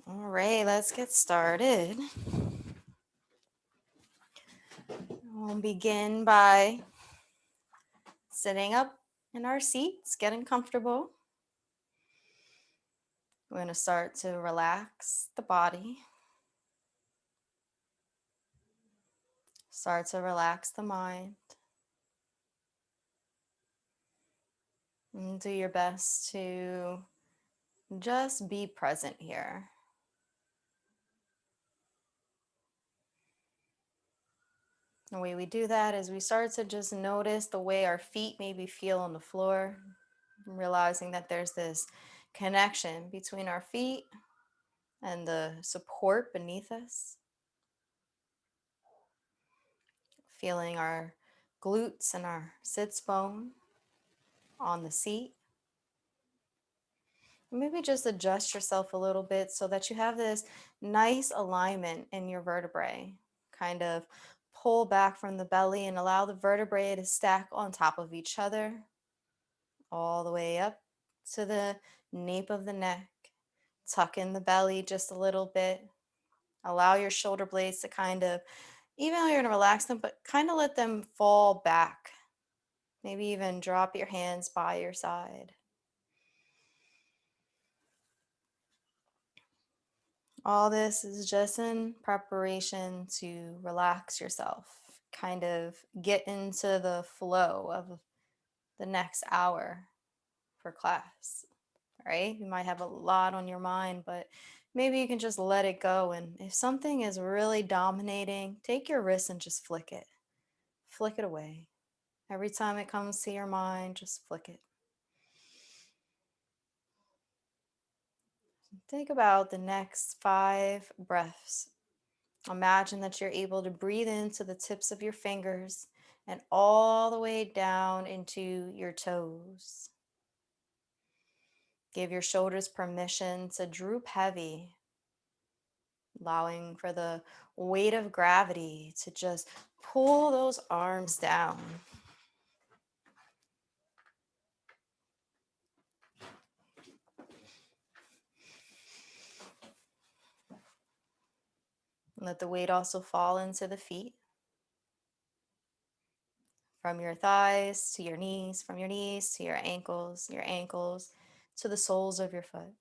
All right, let's get started. We'll begin by sitting up in our seats, getting comfortable. We're going to start to relax the body, start to relax the mind, and do your best to just be present here. The way we do that is we start to just notice the way our feet maybe feel on the floor, realizing that there's this connection between our feet and the support beneath us. Feeling our glutes and our sits bone on the seat. Maybe just adjust yourself a little bit so that you have this nice alignment in your vertebrae. Kind of pull back from the belly and allow the vertebrae to stack on top of each other all the way up to the nape of the neck. Tuck in the belly just a little bit. Allow your shoulder blades to kind of, even though you're going to relax them, but kind of let them fall back. Maybe even drop your hands by your side. All this is just in preparation to relax yourself, kind of get into the flow of the next hour for class, right? You might have a lot on your mind, but maybe you can just let it go. And if something is really dominating, take your wrist and just flick it. Flick it away. Every time it comes to your mind, just flick it. Think about the next 5 breaths. Imagine that you're able to breathe into the tips of your fingers and all the way down into your toes. Give your shoulders permission to droop heavy, allowing for the weight of gravity to just pull those arms down. Let the weight also fall into the feet. From your thighs to your knees, from your knees to your ankles to the soles of your foot.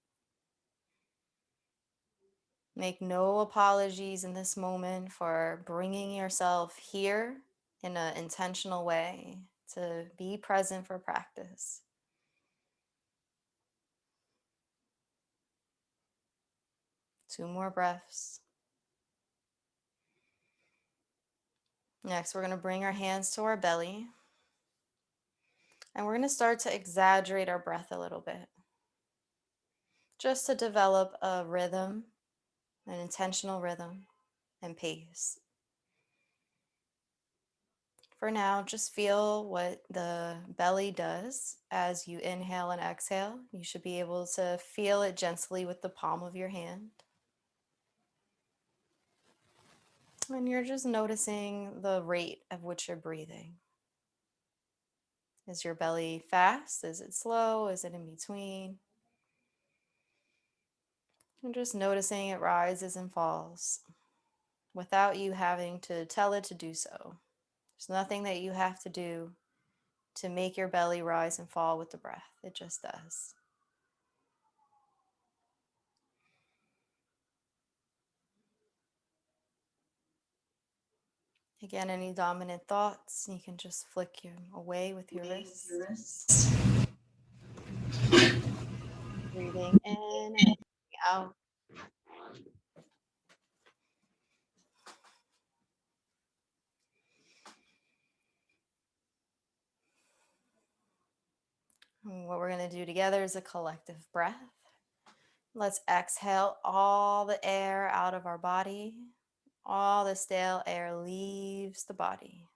Make no apologies in this moment for bringing yourself here in an intentional way to be present for practice. Two more breaths. Next, we're going to bring our hands to our belly. And we're going to start to exaggerate our breath a little bit. Just to develop a rhythm, an intentional rhythm and pace. For now, just feel what the belly does as you inhale and exhale. You should be able to feel it gently with the palm of your hand. And you're just noticing the rate at which you're breathing. Is your belly fast? Is it slow? Is it in between? And just noticing it rises and falls without you having to tell it to do so. There's nothing that you have to do to make your belly rise and fall with the breath. It just does. Again, any dominant thoughts, you can just flick them away with your wrists. Breathing in and out. And what we're going to do together is a collective breath. Let's exhale all the air out of our body. All the stale air leaves the body.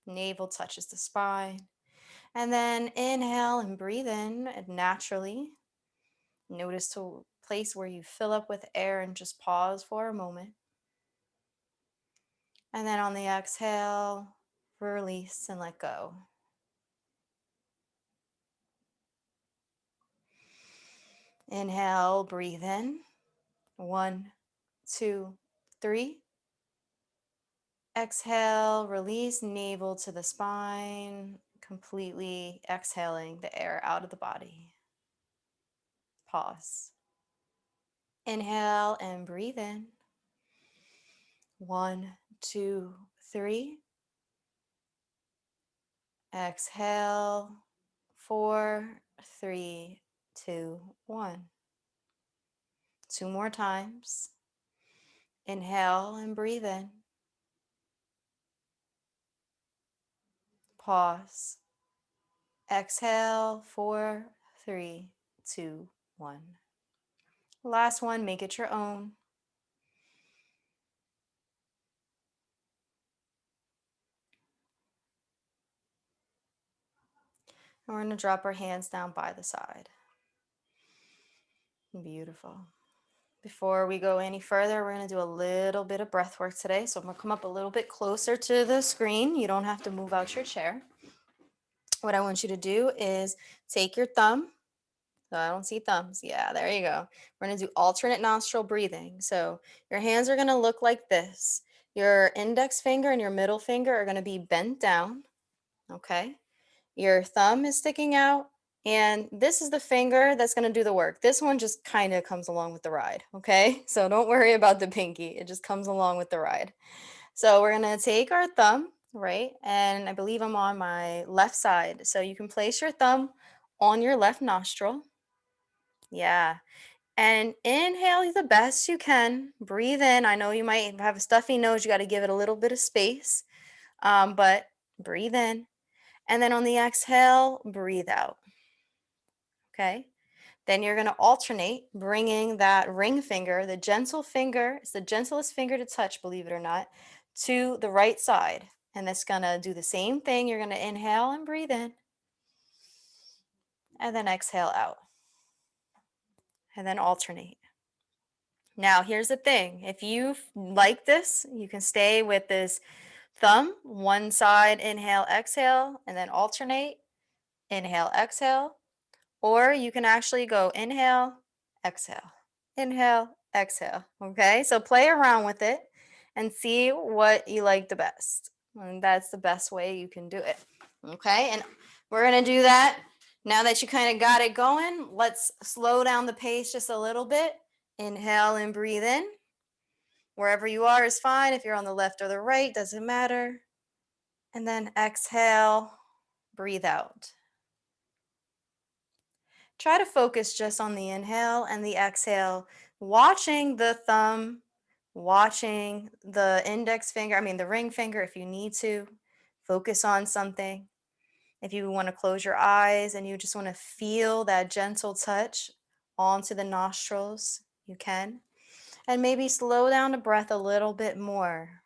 Navel touches the spine. And then inhale and breathe in naturally. Notice to place where you fill up with air and just pause for a moment. And then on the exhale, release and let go. Inhale, breathe in. 1, 2, 3. Exhale, release navel to the spine, completely exhaling the air out of the body. Pause. Inhale and breathe in. 1, 2, 3. Exhale. 4, 3, 2, 1. Two more times. Inhale and breathe in. Pause. Exhale. 4, 3, 2, 1. Last one, make it your own. And we're going to drop our hands down by the side. Beautiful. Before we go any further, we're going to do a little bit of breath work today. So I'm going to come up a little bit closer to the screen. You don't have to move out your chair. What I want you to do is take your thumb. So I don't see thumbs. Yeah, there you go. We're going to do alternate nostril breathing. So your hands are going to look like this. Your index finger and your middle finger are going to be bent down. Okay. Your thumb is sticking out, and this is the finger that's going to do the work. This one just kind of comes along with the ride, okay? So don't worry about the pinky. It just comes along with the ride. So we're going to take our thumb, right? And I believe I'm on my left side. So you can place your thumb on your left nostril. Yeah. And inhale the best you can. Breathe in. I know you might have a stuffy nose. You got to give it a little bit of space, but breathe in. And then on the exhale, breathe out. Okay. Then you're going to alternate, bringing that ring finger, the gentle finger, it's the gentlest finger to touch, believe it or not, to the right side. And that's going to do the same thing. You're going to inhale and breathe in, and then exhale out. And then alternate. Now, here's the thing. If you like this, you can stay with this thumb, one side, inhale, exhale, and then alternate, inhale, exhale. Or you can actually go inhale, exhale, okay? So play around with it and see what you like the best. And that's the best way you can do it, okay? And we're gonna do that. Now that you kind of got it going, let's slow down the pace just a little bit. Inhale and breathe in. Wherever you are is fine. If you're on the left or the right, doesn't matter. And then exhale, breathe out. Try to focus just on the inhale and the exhale, watching the thumb, watching the index finger, the ring finger if you need to. Focus on something. If you want to close your eyes and you just want to feel that gentle touch onto the nostrils, you can. And maybe slow down the breath a little bit more.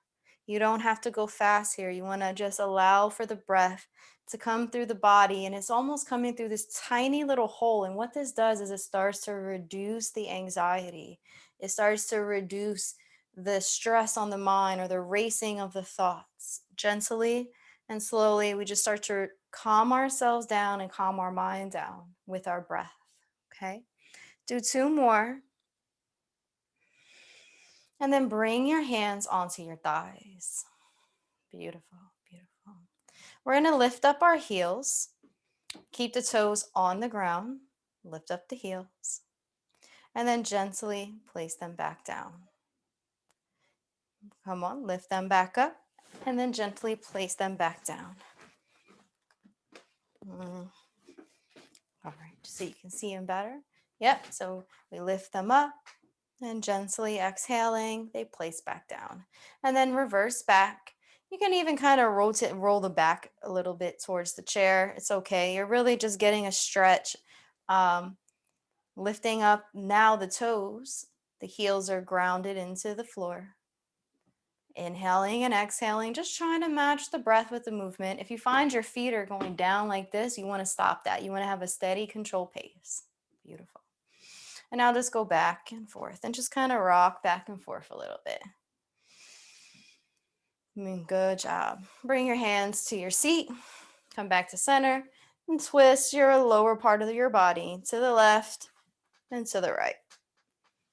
You don't have to go fast here. You want to just allow for the breath to come through the body, and it's almost coming through this tiny little hole. And what this does is it starts to reduce the anxiety. It starts to reduce the stress on the mind or the racing of the thoughts. Gently and slowly, we just start to calm ourselves down and calm our mind down with our breath. Okay? Do two more. And then bring your hands onto your thighs. Beautiful, beautiful. We're going to lift up our heels. Keep the toes on the ground. Lift up the heels. And then gently place them back down. Come on, lift them back up. And then gently place them back down. All right, so you can see them better. Yep, so we lift them up. And gently exhaling, they place back down. And then reverse back. You can even kind of roll the back a little bit towards the chair. It's okay. You're really just getting a stretch. Lifting up now the toes. The heels are grounded into the floor. Inhaling and exhaling, just trying to match the breath with the movement. If you find your feet are going down like this, you want to stop that. You want to have a steady control pace. Beautiful. And now just go back and forth and just kind of rock back and forth a little bit. Good job. Bring your hands to your seat. Come back to center and twist your lower part of your body to the left and to the right.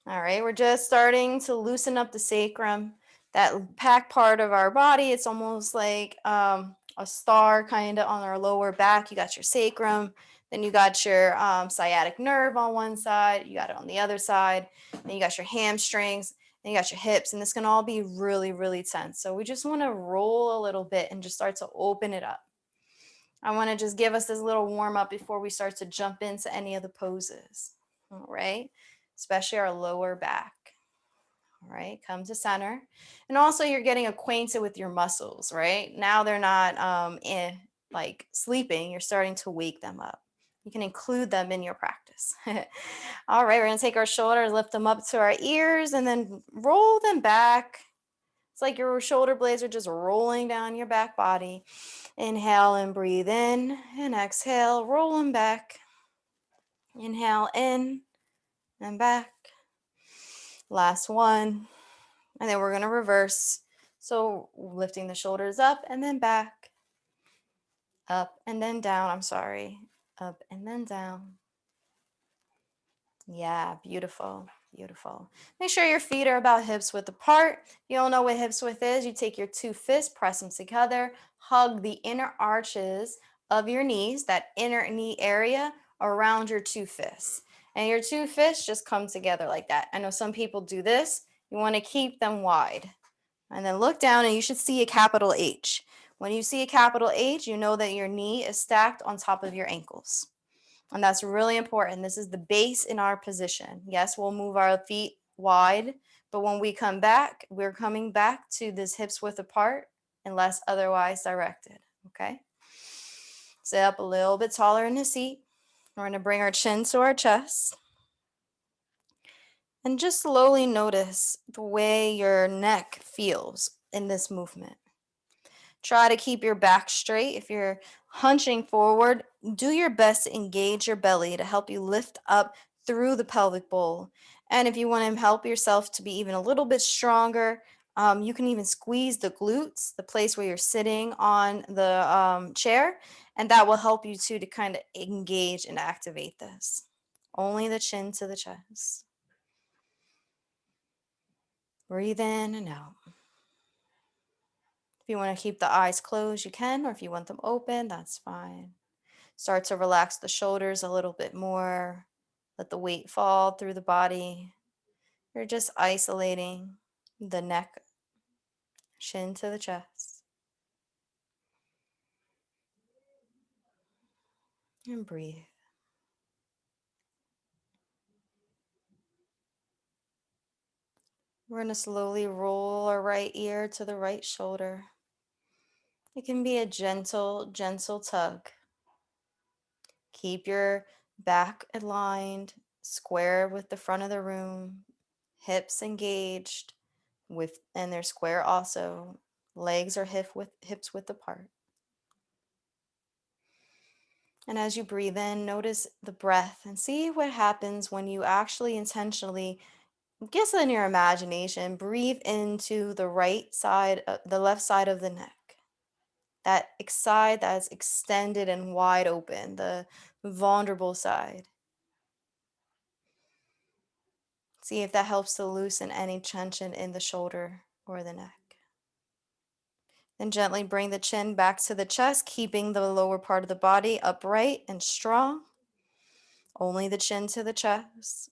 All right, we're just starting to loosen up the sacrum, that pack part of our body. It's almost like a star kind of on our lower back. You got your sacrum, then you got your sciatic nerve on one side, you got it on the other side, then you got your hamstrings, then you got your hips, and this can all be really, really tense. So we just want to roll a little bit and just start to open it up. I want to just give us this little warm up before we start to jump into any of the poses. All right, especially our lower back. All right, come to center. And also you're getting acquainted with your muscles, right? Now they're not like sleeping, you're starting to wake them up. You can include them in your practice. All right, we're gonna take our shoulders, lift them up to our ears, and then roll them back. It's like your shoulder blades are just rolling down your back body. Inhale and breathe in, and exhale, roll them back. Inhale in and back. Last one. And then we're going to reverse. So lifting the shoulders up and then back, up and then down. I'm sorry. Up and then down. Yeah, beautiful, beautiful. Make sure your feet are about hips width apart. If you don't know what hips width is, you take your two fists, press them together, hug the inner arches of your knees, that inner knee area around your two fists. And your two fists just come together like that. I know some people do this. You want to keep them wide. And then look down and you should see a capital H. When you see a capital H, you know that your knee is stacked on top of your ankles. And that's really important. This is the base in our position. Yes, we'll move our feet wide, but when we come back, we're coming back to this hips width apart unless otherwise directed. Okay? Sit up a little bit taller in the seat. We're going to bring our chin to our chest. And just slowly notice the way your neck feels in this movement. Try to keep your back straight. If you're hunching forward, do your best to engage your belly to help you lift up through the pelvic bowl. And if you want to help yourself to be even a little bit stronger, you can even squeeze the glutes, the place where you're sitting on the chair, and that will help you too to kind of engage and activate this. Only the chin to the chest. Breathe in and out. If you want to keep the eyes closed, you can, or if you want them open, that's fine. Start to relax the shoulders a little bit more. Let the weight fall through the body. You're just isolating the neck, chin to the chest. And breathe. We're going to slowly roll our right ear to the right shoulder. It can be a gentle, gentle tug. Keep your back aligned, square with the front of the room, hips engaged, and they're square also. Legs are hips width apart. And as you breathe in, notice the breath and see what happens when you actually intentionally, guess in your imagination, breathe into the right side, the left side of the neck. That side that's extended and wide open, the vulnerable side. See if that helps to loosen any tension in the shoulder or the neck. Then gently bring the chin back to the chest, keeping the lower part of the body upright and strong. Only the chin to the chest.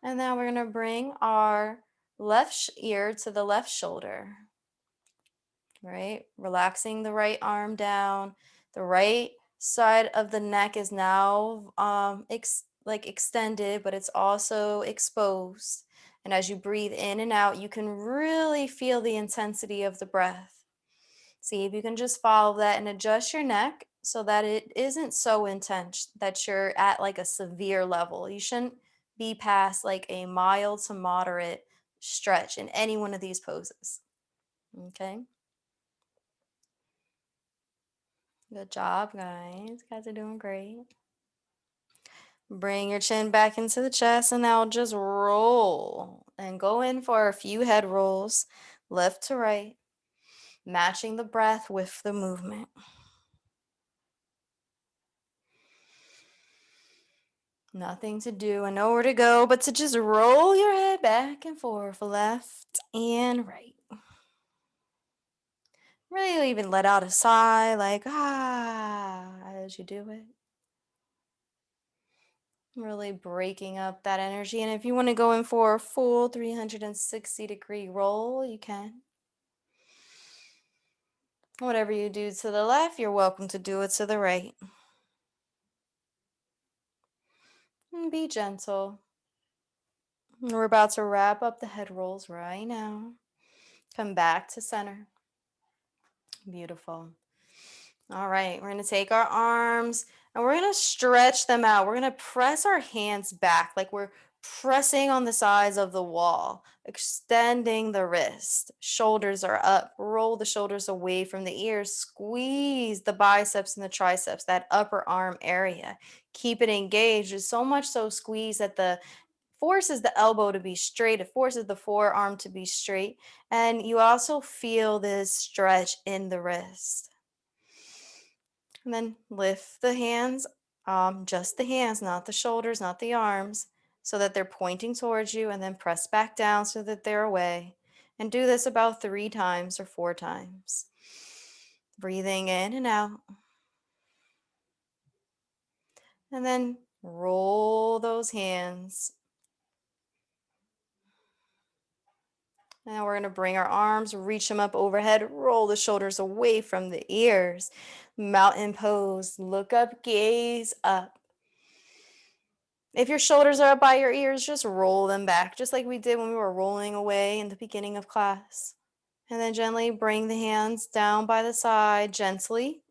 And now we're going to bring our left ear to the left shoulder. Right? Relaxing the right arm down. The right side of the neck is now extended, but it's also exposed. And as you breathe in and out, you can really feel the intensity of the breath. See if you can just follow that and adjust your neck so that it isn't so intense that you're at like a severe level. You shouldn't be past like a mild to moderate stretch in any one of these poses. Okay. Good job, guys. You guys are doing great. Bring your chin back into the chest and now just roll and go in for a few head rolls, left to right, matching the breath with the movement. Nothing to do and nowhere to go but to just roll your head back and forth, left and right. Really even let out a sigh like, as you do it. Really breaking up that energy. And if you want to go in for a full 360-degree roll, you can. Whatever you do to the left, you're welcome to do it to the right. And be gentle. We're about to wrap up the head rolls right now. Come back to center. Beautiful. All right, we're going to take our arms and we're going to stretch them out. We're going to press our hands back like we're pressing on the sides of the wall, extending the wrist. Shoulders are up. Roll the shoulders away from the ears. Squeeze the biceps and the triceps, that upper arm area. Keep it engaged. It's so much so squeeze that the forces the elbow to be straight. It forces the forearm to be straight. And you also feel this stretch in the wrist. And then lift the hands, just the hands, not the shoulders, not the arms, so that they're pointing towards you, and then press back down so that they're away. And do this about 3 times or 4 times. Breathing in and out. And then roll those hands. Now we're going to bring our arms, reach them up overhead, roll the shoulders away from the ears. Mountain pose. Look up, gaze up. If your shoulders are up by your ears, just roll them back, just like we did when we were rolling away in the beginning of class. And then gently bring the hands down by the side, gently.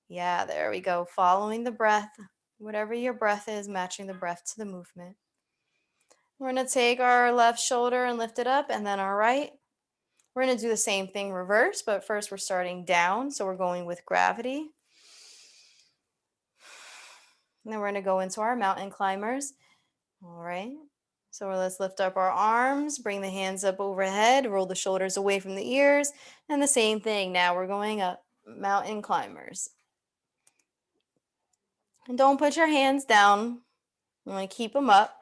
Yeah, there we go. Following the breath, whatever your breath is, matching the breath to the movement. We're going to take our left shoulder and lift it up, and then our right. We're going to do the same thing reverse, but first we're starting down, so we're going with gravity. And then we're going to go into our mountain climbers. All right. So let's lift up our arms, bring the hands up overhead, roll the shoulders away from the ears, and the same thing. Now we're going up, mountain climbers. And don't put your hands down. You want to keep them up.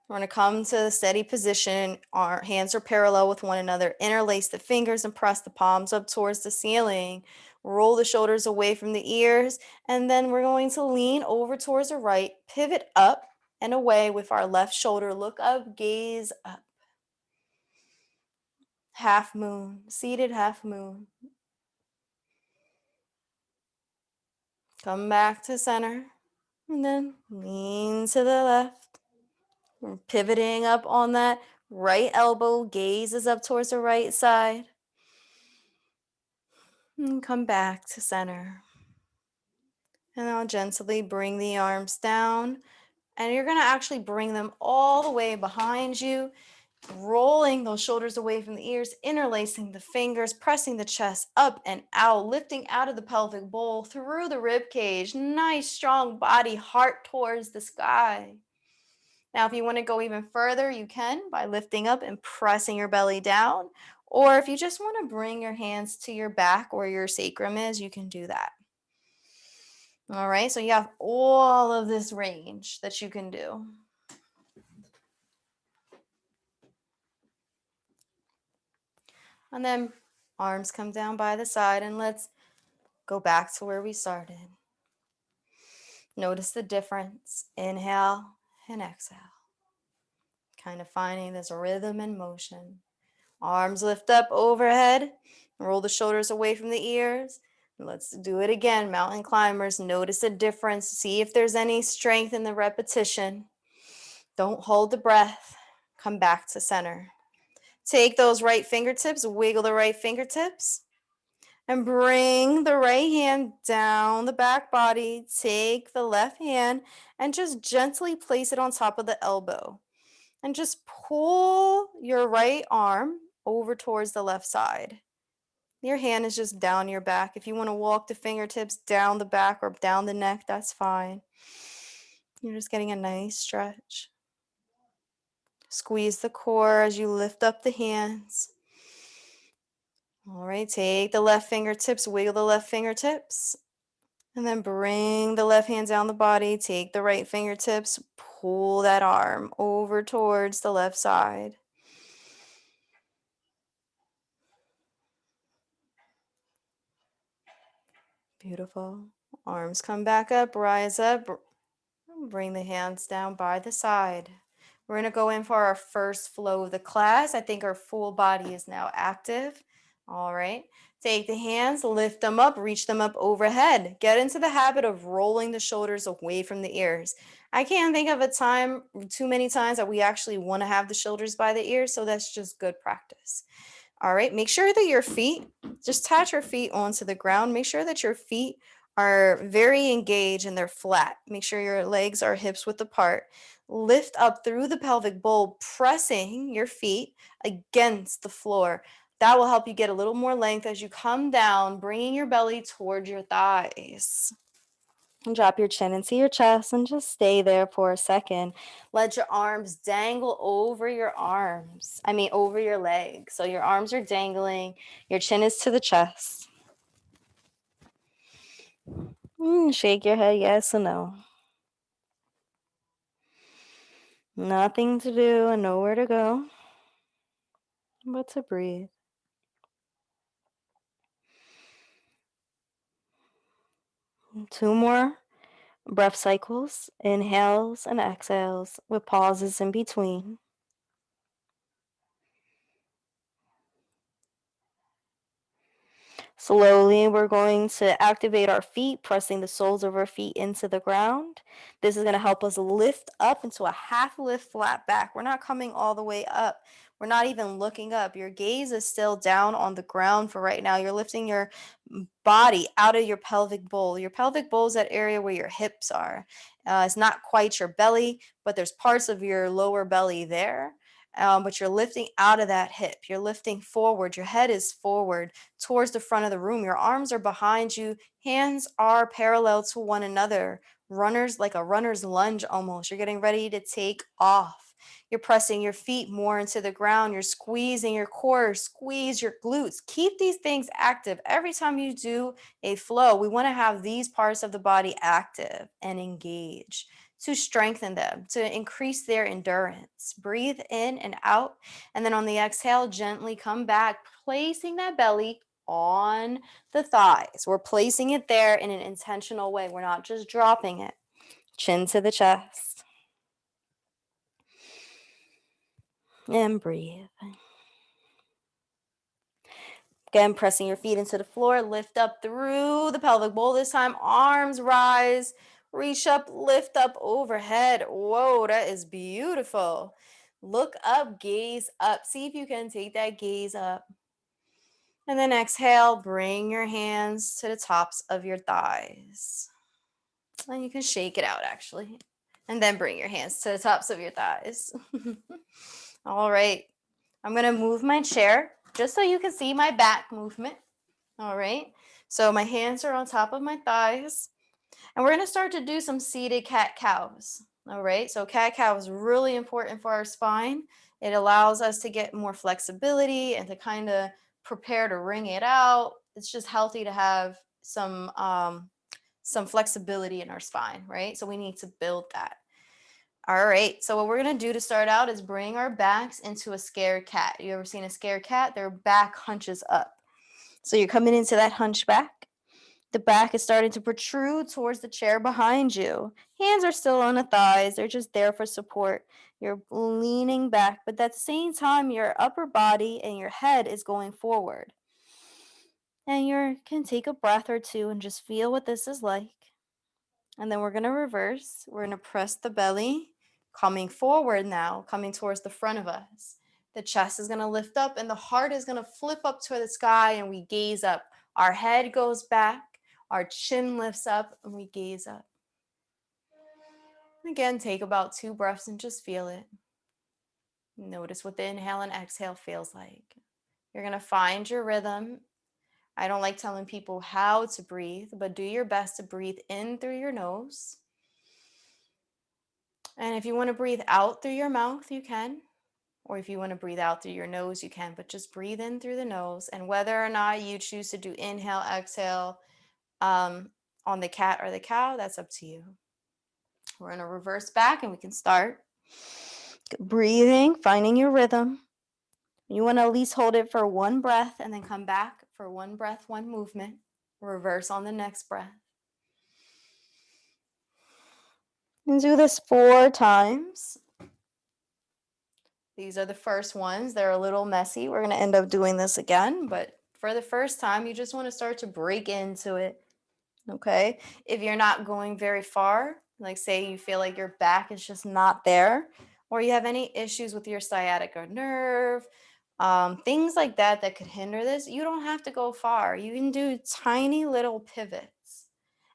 We're going to come to a steady position. Our hands are parallel with one another. Interlace the fingers and press the palms up towards the ceiling. Roll the shoulders away from the ears. And then we're going to lean over towards the right, pivot up and away with our left shoulder. Look up, gaze up. Half moon, seated half moon. Come back to center. And then lean to the left. We're pivoting up on that right elbow. Gaze is up towards the right side. And come back to center. And now gently bring the arms down. And you're going to actually bring them all the way behind you, rolling those shoulders away from the ears, interlacing the fingers, pressing the chest up and out, lifting out of the pelvic bowl, through the rib cage. Nice, strong body, heart towards the sky. Now, if you want to go even further, you can by lifting up and pressing your belly down. Or if you just want to bring your hands to your back where your sacrum is, you can do that. All right, so you have all of this range that you can do. And then arms come down by the side, and let's go back to where we started. Notice the difference. Inhale and exhale. Kind of finding this rhythm and motion. Arms lift up overhead. Roll the shoulders away from the ears. Let's do it again. Mountain climbers. Notice the difference. See if there's any strength in the repetition. Don't hold the breath. Come back to center. Take those right fingertips. Wiggle the right fingertips. And bring the right hand down the back body. Take the left hand and just gently place it on top of the elbow. And just pull your right arm over towards the left side. Your hand is just down your back. If you want to walk the fingertips down the back or down the neck, that's fine. You're just getting a nice stretch. Squeeze the core as you lift up the hands. All right, take the left fingertips, wiggle the left fingertips. And then bring the left hand down the body, take the right fingertips, pull that arm over towards the left side. Beautiful. Arms come back up, rise up, bring the hands down by the side. We're going to go in for our first flow of the class. I think our full body is now active. All right. Take the hands, lift them up, reach them up overhead. Get into the habit of rolling the shoulders away from the ears. I can't think of a time, too many times, that we actually want to have the shoulders by the ears, so that's just good practice. All right, make sure that your feet, just touch your feet onto the ground. Make sure that your feet are very engaged and they're flat. Make sure your legs are hips width apart. Lift up through the pelvic bowl, pressing your feet against the floor. That will help you get a little more length as you come down, bringing your belly towards your thighs. And drop your chin into your chest and just stay there for a second. Let your arms dangle over your over your legs. So your arms are dangling, your chin is to the chest. Shake your head yes or no. Nothing to do and nowhere to go but to breathe. Two more breath cycles, inhales and exhales with pauses in between. Slowly, we're going to activate our feet, pressing the soles of our feet into the ground. This is going to help us lift up into a half lift flat back. We're not coming all the way up. We're not even looking up. Your gaze is still down on the ground for right now. You're lifting your body out of your pelvic bowl. Your pelvic bowl is that area where your hips are. It's not quite your belly, but there's parts of your lower belly there. But you're lifting out of that hip. You're lifting forward. Your head is forward towards the front of the room. Your arms are behind you. Hands are parallel to one another. Runners, like a runner's lunge almost. You're getting ready to take off. You're pressing your feet more into the ground. You're squeezing your core, squeeze your glutes. Keep these things active. Every time you do a flow, we want to have these parts of the body active and engaged to strengthen them, to increase their endurance. Breathe in and out. And then on the exhale, gently come back, placing that belly on the thighs. We're placing it there in an intentional way. We're not just dropping it. Chin to the chest. And breathe. Again, pressing your feet into the floor. Lift up through the pelvic bowl this time. Arms rise. Reach up, lift up overhead. Whoa, that is beautiful. Look up, gaze up. See if you can take that gaze up. And then exhale, bring your hands to the tops of your thighs. And you can shake it out actually. And then bring your hands to the tops of your thighs. All right. I'm going to move my chair just so you can see my back movement. All right. So my hands are on top of my thighs. And we're going to start to do some seated cat-cows. All right. So cat-cow is really important for our spine. It allows us to get more flexibility and to kind of prepare to wring it out. It's just healthy to have some flexibility in our spine, right? So we need to build that. All right, so what we're gonna do to start out is bring our backs into a scared cat. You ever seen a scared cat? Their back hunches up. So you're coming into that hunchback. The back is starting to protrude towards the chair behind you. Hands are still on the thighs. They're just there for support. You're leaning back, but at the same time, your upper body and your head is going forward. And you can take a breath or two and just feel what this is like. And then we're going to reverse. We're going to press the belly, coming forward now, coming towards the front of us. The chest is going to lift up and the heart is going to flip up to the sky and we gaze up. Our head goes back, our chin lifts up and we gaze up. Again, take about 2 breaths and just feel it. Notice what the inhale and exhale feels like. You're going to find your rhythm. I don't like telling people how to breathe, but do your best to breathe in through your nose. And if you want to breathe out through your mouth, you can. Or if you want to breathe out through your nose, you can. But just breathe in through the nose. And whether or not you choose to do inhale, exhale, on the cat or the cow, that's up to you. We're going to reverse back and we can start breathing, finding your rhythm. You want to at least hold it for one breath and then come back for one breath, one movement. Reverse on the next breath. And do this 4 times. These are the first ones. They're a little messy. We're going to end up doing this again, but for the first time, you just want to start to break into it. Okay? If you're not going very far, like say you feel like your back is just not there, or you have any issues with your sciatica nerve, things like that that could hinder this, you don't have to go far. You can do tiny little pivots,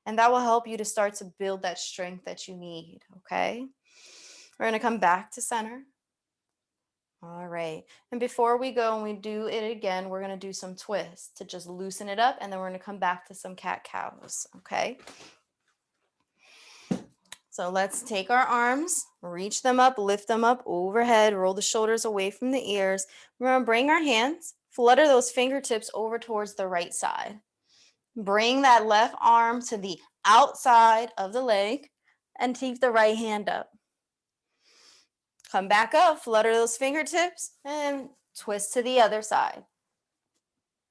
and that will help you to start to build that strength that you need. Okay? We're going to come back to center. All right. And before we go and we do it again, we're going to do some twists to just loosen it up. And then we're going to come back to some cat cows. Okay. So let's take our arms, reach them up, lift them up overhead, roll the shoulders away from the ears. We're going to bring our hands, flutter those fingertips over towards the right side. Bring that left arm to the outside of the leg and keep the right hand up. Come back up, flutter those fingertips, and twist to the other side.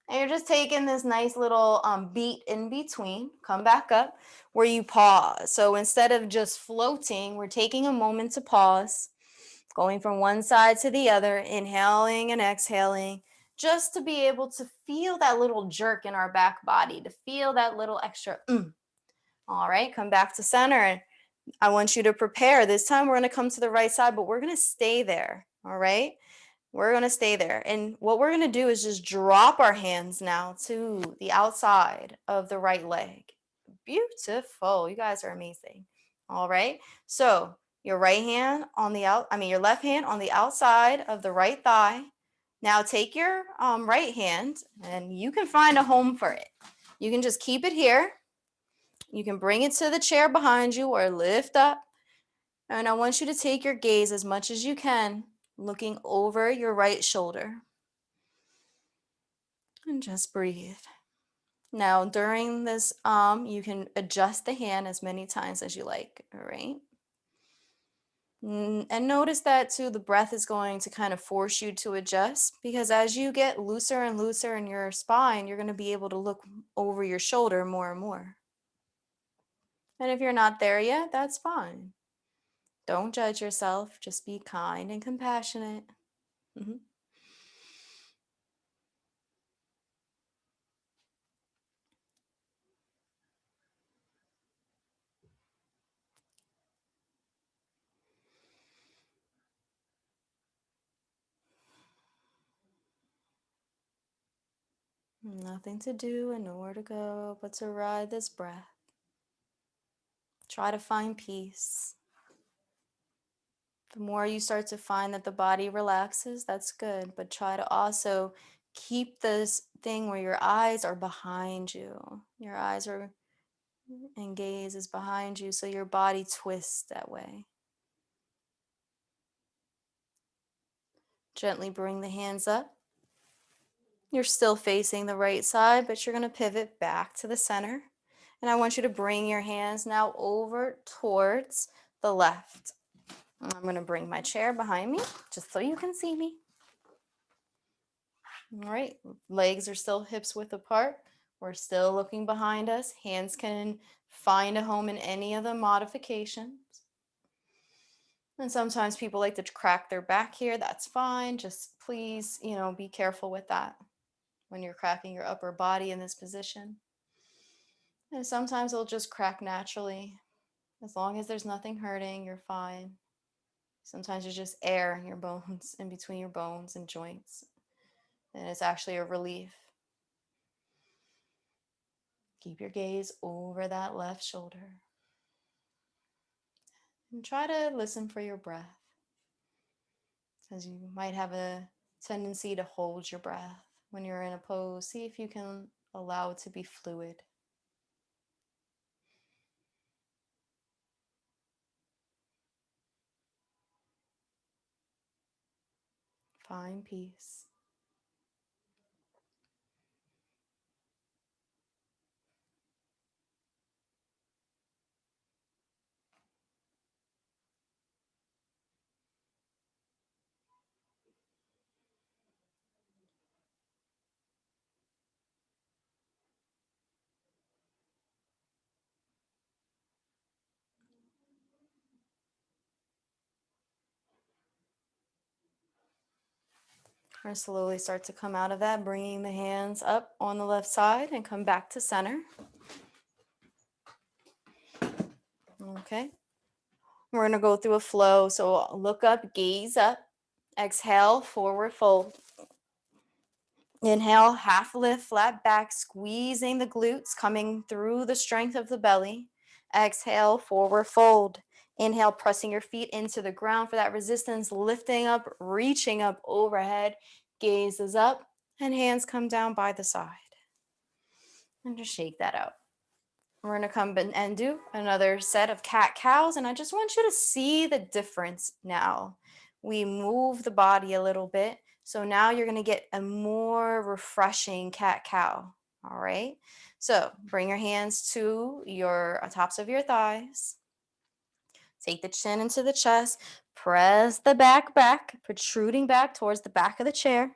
And you're just taking this nice little beat in between. Come back up where you pause. So instead of just floating, we're taking a moment to pause, going from one side to the other, inhaling and exhaling, just to be able to feel that little jerk in our back body, to feel that little extra. All right, come back to center. I want you to prepare. This time we're going to come to the right side, but we're going to stay there. All right. We're going to stay there. And what we're going to do is just drop our hands now to the outside of the right leg. Beautiful. You guys are amazing. All right. So your right hand on the your left hand on the outside of the right thigh. Now take your right hand and you can find a home for it. You can just keep it here. You can bring it to the chair behind you or lift up. And I want you to take your gaze as much as you can, looking over your right shoulder. And just breathe. Now, during this, you can adjust the hand as many times as you like, all right? And notice that too, the breath is going to kind of force you to adjust because as you get looser and looser in your spine, you're going to be able to look over your shoulder more and more. And if you're not there yet, that's fine. Don't judge yourself. Just be kind and compassionate. Nothing to do and nowhere to go but to ride this breath. Try to find peace. The more you start to find that the body relaxes, that's good. But try to also keep this thing where your eyes are behind you. Your eyes are and gaze is behind you, so your body twists that way. Gently bring the hands up. You're still facing the right side, but you're going to pivot back to the center. And I want you to bring your hands now over towards the left. I'm going to bring my chair behind me just so you can see me. All right, legs are still hips width apart. We're still looking behind us. Hands can find a home in any of the modifications. And sometimes people like to crack their back here. That's fine. Just please, be careful with that when you're cracking your upper body in this position. And sometimes it'll just crack naturally. As long as there's nothing hurting, you're fine. Sometimes there's just air in your bones, in between your bones and joints. And it's actually a relief. Keep your gaze over that left shoulder. And try to listen for your breath. Because you might have a tendency to hold your breath when you're in a pose. See if you can allow it to be fluid. Find peace. We're going to slowly start to come out of that, bringing the hands up on the left side and come back to center. Okay. We're going to go through a flow. So look up, gaze up. Exhale, forward fold. Inhale, half lift, flat back, squeezing the glutes, coming through the strength of the belly. Exhale, forward fold. Inhale, pressing your feet into the ground for that resistance, lifting up, reaching up overhead. Gazes up, and hands come down by the side. And just shake that out. We're going to come and do another set of cat-cows, and I just want you to see the difference now. We move the body a little bit, so now you're going to get a more refreshing cat-cow, all right? So bring your hands to your tops of your thighs. Take the chin into the chest, press the back, protruding back towards the back of the chair,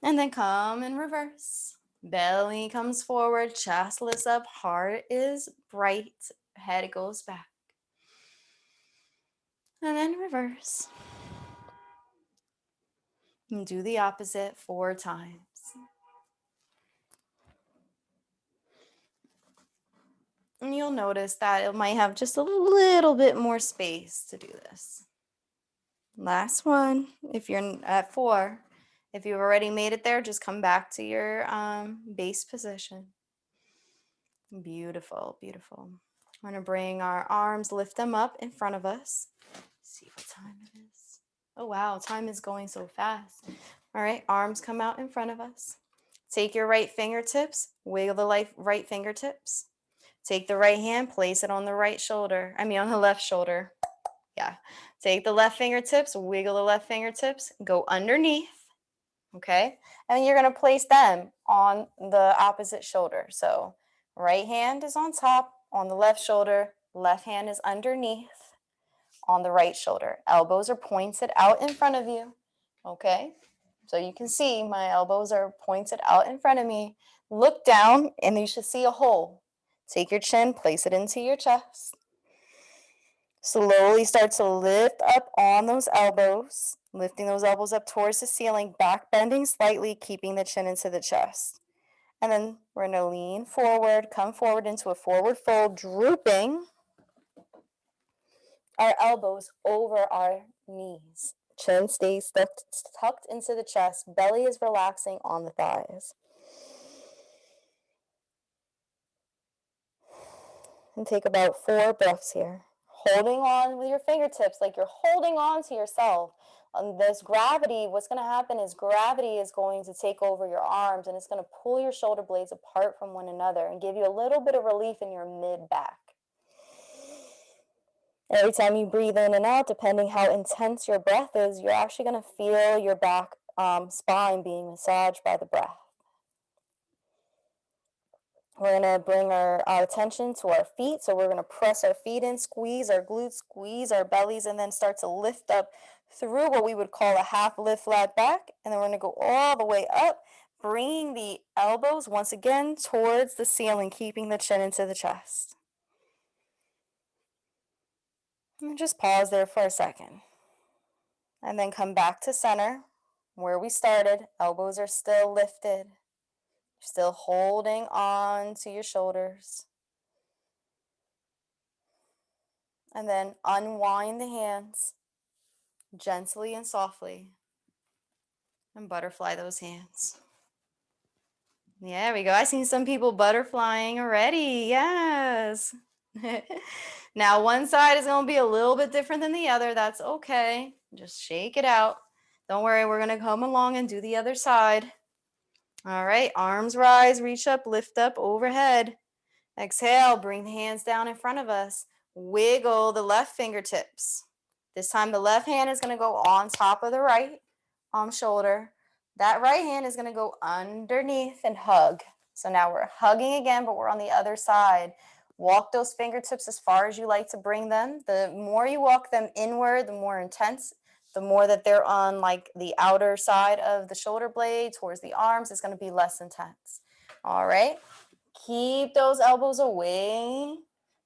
and then come in reverse. Belly comes forward, chest lifts up, heart is bright, head goes back. And then reverse. And do the opposite 4 times. And you'll notice that it might have just a little bit more space to do this. Last one. If you're at 4, if you've already made it there, just come back to your base position. Beautiful, beautiful. We're going to bring our arms, lift them up in front of us. See what time it is. Oh, wow, time is going so fast. All right, arms come out in front of us. Take your right fingertips, wiggle the right fingertips. Take the right hand, place it on the right shoulder. On the left shoulder. Yeah. Take the left fingertips, wiggle the left fingertips, go underneath. Okay. And you're going to place them on the opposite shoulder. So right hand is on top on the left shoulder, left hand is underneath on the right shoulder. Elbows are pointed out in front of you. Okay. So you can see my elbows are pointed out in front of me. Look down and you should see a hole. Take your chin, place it into your chest. Slowly start to lift up on those elbows, lifting those elbows up towards the ceiling, back bending slightly, keeping the chin into the chest. And then we're going to lean forward, come forward into a forward fold, drooping our elbows over our knees. Chin stays tucked into the chest, belly is relaxing on the thighs. And take about 4 breaths here. Holding on with your fingertips like you're holding on to yourself. This gravity, what's going to happen is gravity is going to take over your arms and it's going to pull your shoulder blades apart from one another and give you a little bit of relief in your mid-back. Every time you breathe in and out, depending how intense your breath is, you're actually going to feel your back spine being massaged by the breath. We're going to bring our attention to our feet. So we're going to press our feet in, squeeze our glutes, squeeze our bellies, and then start to lift up through what we would call a half lift flat back. And then we're going to go all the way up, bringing the elbows once again towards the ceiling, keeping the chin into the chest. And just pause there for a second. And then come back to center where we started. Elbows are still lifted. Still holding on to your shoulders. And then unwind the hands gently and softly. And butterfly those hands. Yeah, there we go. I've seen some people butterflying already. Yes. Now, one side is going to be a little bit different than the other. That's okay. Just shake it out. Don't worry. We're going to come along and do the other side. All right. Arms rise, reach up, lift up overhead. Exhale, bring the hands down in front of us. Wiggle the left fingertips. This time the left hand is going to go on top of the right shoulder. That right hand is going to go underneath and hug. So now we're hugging again, but we're on the other side. Walk those fingertips as far as you like to bring them. The more you walk them inward, the more intense. The more that they're on like the outer side of the shoulder blade towards the arms, it's going to be less intense. All right. Keep those elbows away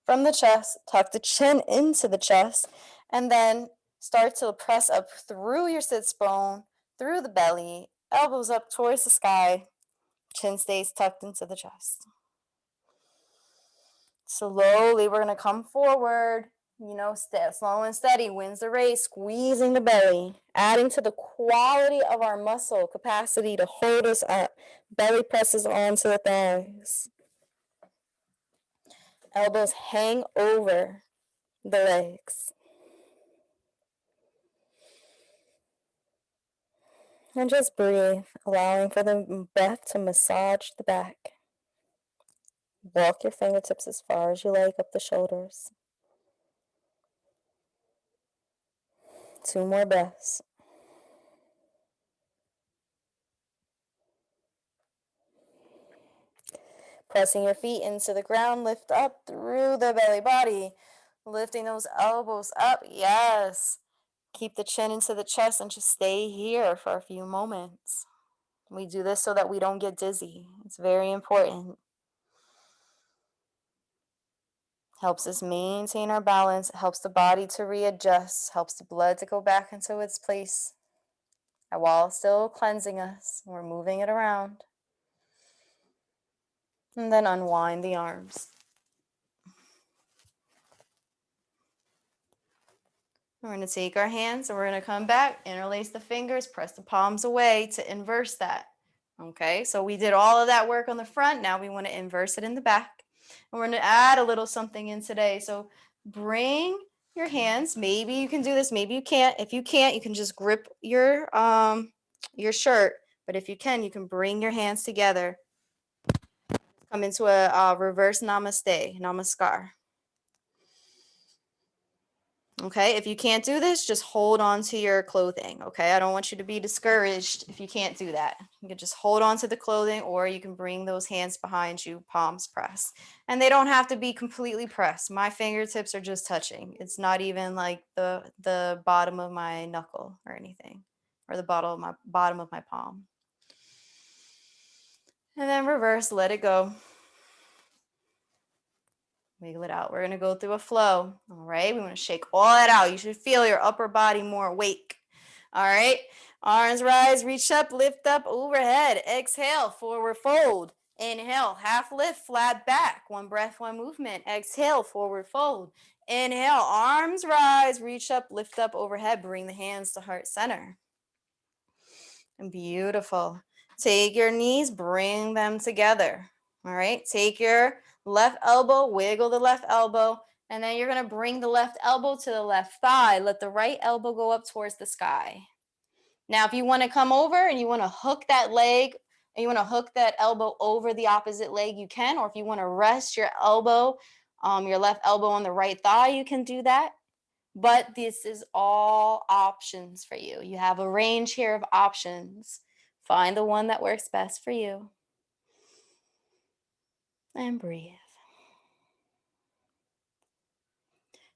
from the chest. Tuck the chin into the chest. And then start to press up through your sits bone, through the belly, elbows up towards the sky, chin stays tucked into the chest. Slowly, we're going to come forward, slow and steady, wins the race, squeezing the belly, adding to the quality of our muscle capacity to hold us up. Belly presses onto the thighs. Elbows hang over the legs. And just breathe, allowing for the breath to massage the back. Walk your fingertips as far as you like up the shoulders. 2 more breaths. Pressing your feet into the ground, lift up through the belly body. Lifting those elbows up, yes. Keep the chin into the chest and just stay here for a few moments. We do this so that we don't get dizzy. It's very important. Helps us maintain our balance, helps the body to readjust, helps the blood to go back into its place. And while still cleansing us, we're moving it around. And then unwind the arms. We're going to take our hands and we're going to come back, interlace the fingers, press the palms away to inverse that. Okay, so we did all of that work on the front. Now we want to inverse it in the back. And we're going to add a little something in today. So bring your hands. Maybe you can do this, maybe you can't. If you can't, you can just grip your shirt. But if you can bring your hands together. Come into a reverse namaste, namaskar. Okay, if you can't do this, just hold on to your clothing. Okay, I don't want you to be discouraged if you can't do that. You can just hold on to the clothing, or you can bring those hands behind you, palms pressed. And they don't have to be completely pressed. My fingertips are just touching. It's not even like the bottom of my knuckle or anything, or the bottom of my palm. And then reverse, let it go. Wiggle it out. We're going to go through a flow. All right. We want to shake all that out. You should feel your upper body more awake. All right. Arms rise, reach up, lift up, overhead. Exhale, forward fold. Inhale, half lift, flat back. 1 breath, 1 movement. Exhale, forward fold. Inhale, arms rise, reach up, lift up, overhead. Bring the hands to heart center. And beautiful. Take your knees, bring them together. All right. Take your left elbow, wiggle the left elbow, and then you're going to bring the left elbow to the left thigh. Let the right elbow go up towards the sky. Now, if you want to come over and you want to hook that leg, and you want to hook that elbow over the opposite leg, you can. Or if you want to rest your elbow, your left elbow on the right thigh, you can do that. But this is all options for you. You have a range here of options. Find the one that works best for you. And breathe.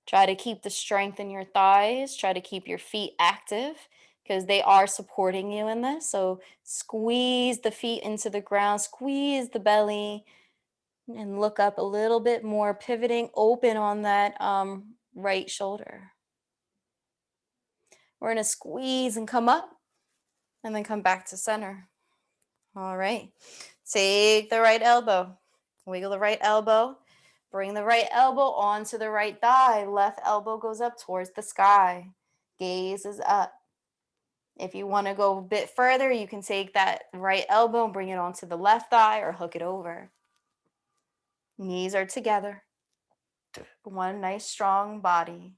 Try to keep the strength in your thighs. Try to keep your feet active because they are supporting you in this. So squeeze the feet into the ground, squeeze the belly, and look up a little bit more, pivoting open on that right shoulder. We're going to squeeze and come up and then come back to center. All right. Take the right elbow, wiggle the right elbow, bring the right elbow onto the right thigh. Left elbow goes up towards the sky. Gaze is up. If you want to go a bit further, you can take that right elbow and bring it onto the left thigh or hook it over. Knees are together. One nice strong body.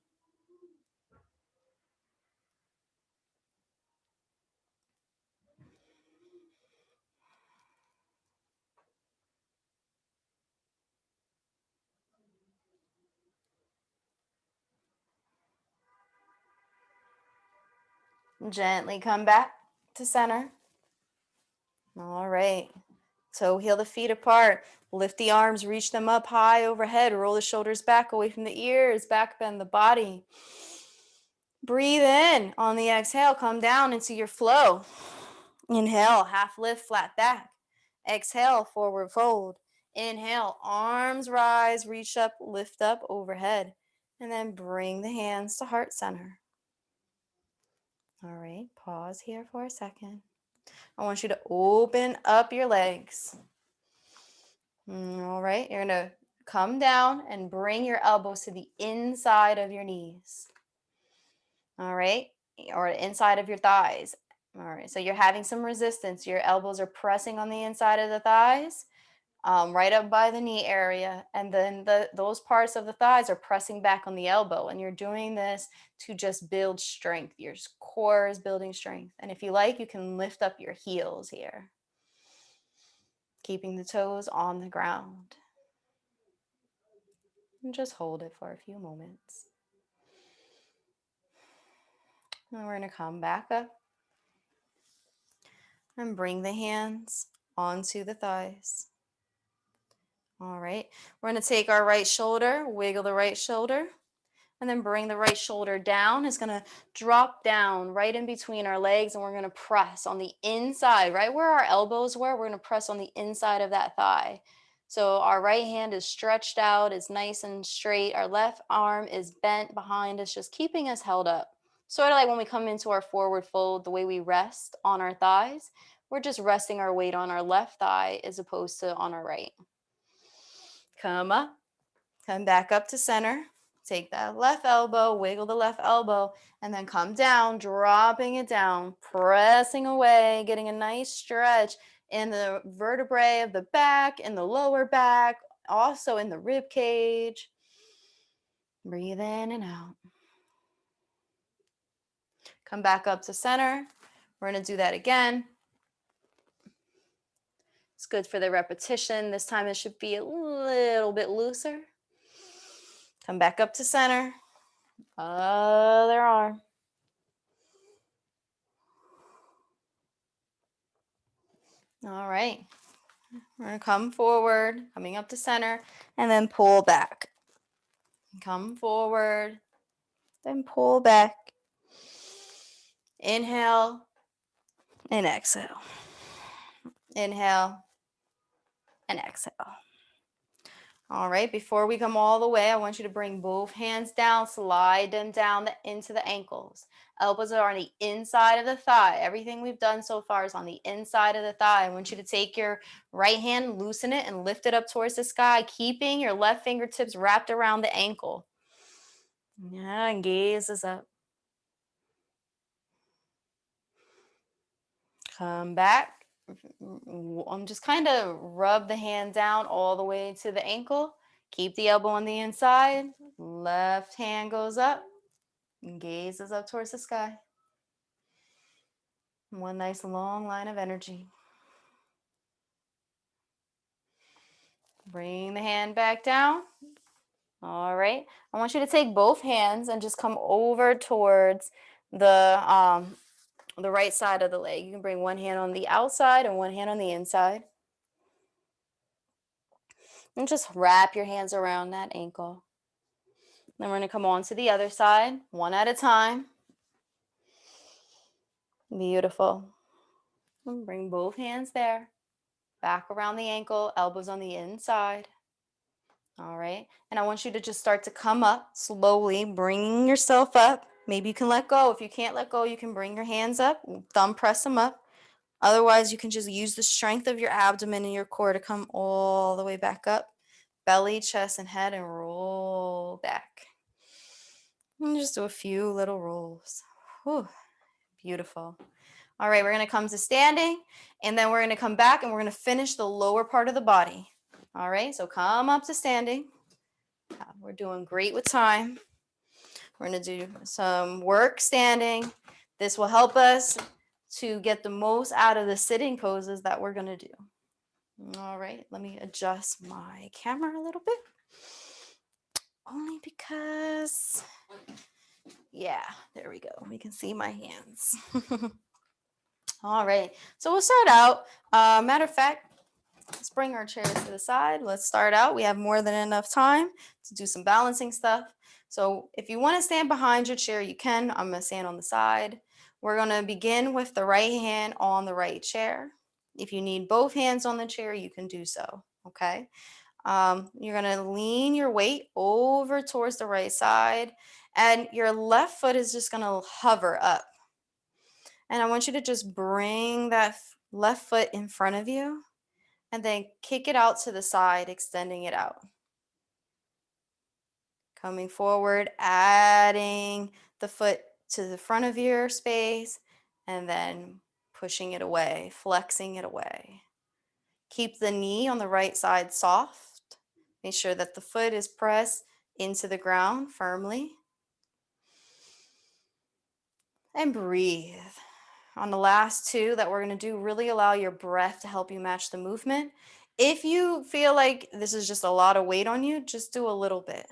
Gently come back to center. All right. Toe heel the feet apart. Lift the arms, reach them up high overhead. Roll the shoulders back away from the ears. Back bend the body. Breathe in on the exhale. Come down into your flow. Inhale, half lift, flat back. Exhale, forward fold. Inhale, arms rise, reach up, lift up overhead. And then bring the hands to heart center. All right, pause here for a second. I want you to open up your legs. All right, you're gonna come down and bring your elbows to the inside of your knees. All right, or inside of your thighs. All right, so you're having some resistance. Your elbows are pressing on the inside of the thighs, right up by the knee area, and then those parts of the thighs are pressing back on the elbow, and you're doing this to just build strength. Your core is building strength, and if you like, you can lift up your heels here, keeping the toes on the ground, and just hold it for a few moments. And we're going to come back up and bring the hands onto the thighs. All right, we're going to take our right shoulder, wiggle the right shoulder, and then bring the right shoulder down. It's going to drop down right in between our legs, and we're going to press on the inside, right where our elbows were. We're going to press on the inside of that thigh. So our right hand is stretched out, it's nice and straight. Our left arm is bent behind us, just keeping us held up. Sort of like when we come into our forward fold, the way we rest on our thighs, we're just resting our weight on our left thigh as opposed to on our right. Come up, come back up to center. Take that left elbow, wiggle the left elbow, and then come down, dropping it down, pressing away, getting a nice stretch in the vertebrae of the back, in the lower back, also in the rib cage. Breathe in and out. Come back up to center. We're going to do that again. It's good for the repetition. This time it should be a little bit looser. Come back up to center. Other arm. All right. We're going to come forward, coming up to center, and then pull back. Come forward, then pull back. Inhale and exhale. Inhale and exhale. All right, before we come all the way, I want you to bring both hands down, slide them down into the ankles. Elbows are on the inside of the thigh. Everything we've done so far is on the inside of the thigh. I want you to take your right hand, loosen it, and lift it up towards the sky, keeping your left fingertips wrapped around the ankle. Yeah, and gazes up. Come back. Just kind of rub the hand down all the way to the ankle. Keep the elbow on the inside. Left hand goes up. Gazes up towards the sky. One nice long line of energy. Bring the hand back down. All right. I want you to take both hands and just come over towards the right side of the leg. You can bring one hand on the outside and one hand on the inside. And just wrap your hands around that ankle. Then we're going to come on to the other side, one at a time. Beautiful. And bring both hands there. Back around the ankle, elbows on the inside. All right. And I want you to just start to come up slowly, bringing yourself up. Maybe you can let go. If you can't let go, you can bring your hands up, thumb press them up. Otherwise, you can just use the strength of your abdomen and your core to come all the way back up. Belly, chest, and head, and roll back. And just do a few little rolls. Whew, beautiful. All right, we're going to come to standing, and then we're going to come back, and we're going to finish the lower part of the body. All right, so come up to standing. We're doing great with time. We're going to do some work standing. This will help us to get the most out of the sitting poses that we're going to do. All right, let me adjust my camera a little bit. Only because, yeah, there we go. We can see my hands. All right, so we'll start out. Matter of fact, let's bring our chairs to the side. Let's start out. We have more than enough time to do some balancing stuff. So if you want to stand behind your chair, you can. I'm going to stand on the side. We're going to begin with the right hand on the right chair. If you need both hands on the chair, you can do so, okay? You're going to lean your weight over towards the right side, and your left foot is just going to hover up. And I want you to just bring that left foot in front of you and then kick it out to the side, extending it out. Coming forward, adding the foot to the front of your space, and then pushing it away, flexing it away. Keep the knee on the right side soft. Make sure that the foot is pressed into the ground firmly. And breathe. On the last two that we're going to do, really allow your breath to help you match the movement. If you feel like this is just a lot of weight on you, just do a little bit.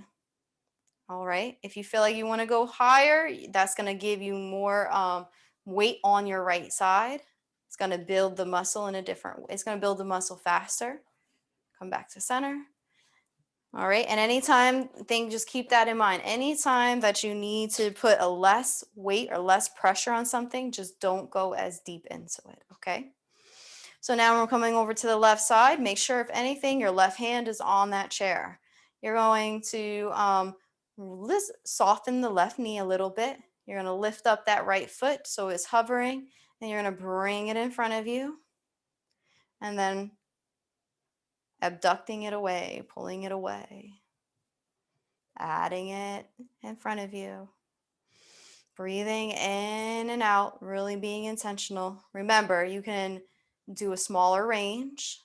All right. If you feel like you want to go higher, that's going to give you more weight on your right side. It's going to build the muscle in a different way. It's going to build the muscle faster. Come back to center. All right. And anytime, just keep that in mind. Anytime that you need to put a less weight or less pressure on something, just don't go as deep into it. Okay. So now we're coming over to the left side. Make sure, if anything, your left hand is on that chair. You're going to soften the left knee a little bit. You're going to lift up that right foot so it's hovering, and you're going to bring it in front of you. And then abducting it away, pulling it away, adding it in front of you. Breathing in and out, really being intentional. Remember, you can do a smaller range,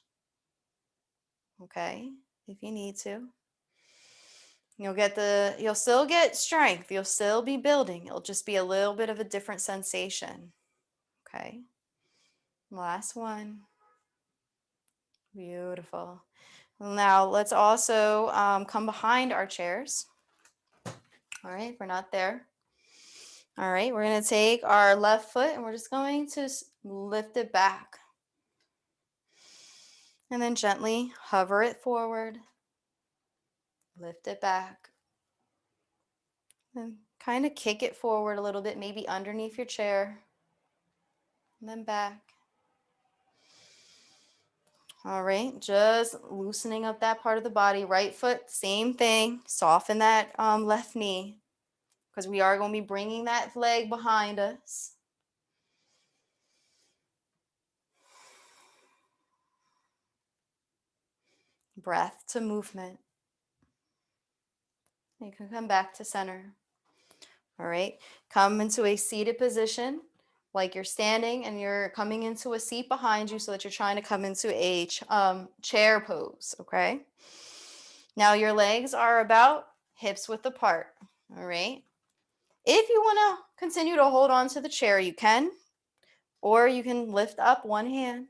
okay, if you need to. You'll still get strength. You'll still be building. It'll just be a little bit of a different sensation, okay? Last one. Beautiful. Now let's also come behind our chairs. All right, we're not there. All right, we're going to take our left foot and we're just going to lift it back. And then gently hover it forward. Lift it back. And kind of kick it forward a little bit, maybe underneath your chair. And then back. All right, just loosening up that part of the body. Right foot, same thing. Soften that left knee, because we are going to be bringing that leg behind us. Breath to movement. You can come back to center. All right, come into a seated position, like you're standing and you're coming into a seat behind you, so that you're trying to come into a chair pose, okay? Now your legs are about hips width apart, all right? If you want to continue to hold on to the chair, you can, or you can lift up one hand.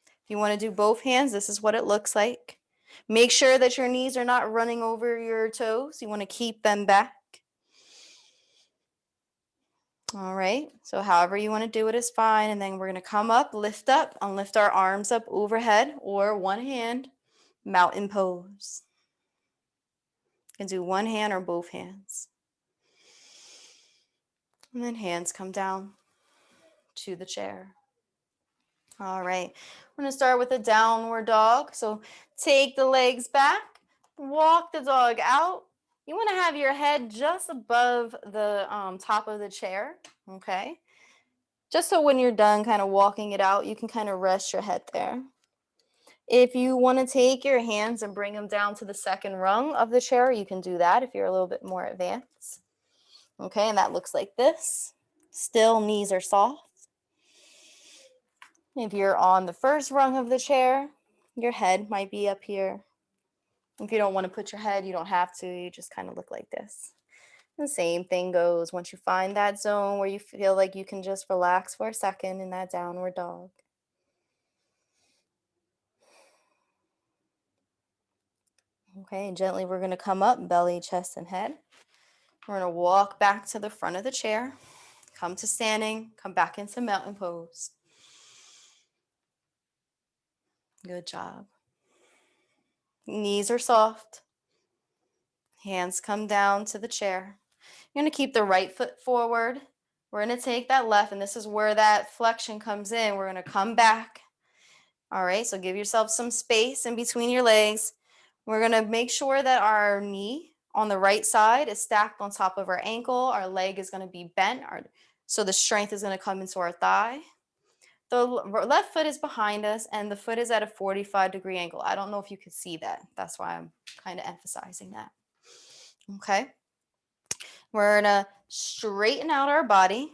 If you want to do both hands, this is what it looks like. Make sure that your knees are not running over your toes. You want to keep them back. All right, so however you want to do it is fine. And then we're going to come up, lift up, and lift our arms up overhead, or one hand, mountain pose. You can do one hand or both hands. And then hands come down to the chair. All right, we're going to start with a downward dog. So take the legs back, walk the dog out. You want to have your head just above the top of the chair, okay? Just so when you're done kind of walking it out, you can kind of rest your head there. If you want to take your hands and bring them down to the second rung of the chair, you can do that if you're a little bit more advanced. Okay, and that looks like this. Still, knees are soft. If you're on the first rung of the chair, your head might be up here. If you don't want to put your head, you don't have to. You just kind of look like this. The same thing goes once you find that zone where you feel like you can just relax for a second in that downward dog. Okay, and gently we're going to come up, belly, chest, and head. We're going to walk back to the front of the chair, come to standing, come back into mountain pose. Good job. Knees are soft. Hands come down to the chair. You're going to keep the right foot forward. We're going to take that left, and this is where that flexion comes in. We're going to come back. All right, so give yourself some space in between your legs. We're going to make sure that our knee on the right side is stacked on top of our ankle. Our leg is going to be bent. So the strength is going to come into our thigh. The left foot is behind us and the foot is at a 45-degree angle. I don't know if you could see that. That's why I'm kind of emphasizing that. Okay. We're going to straighten out our body.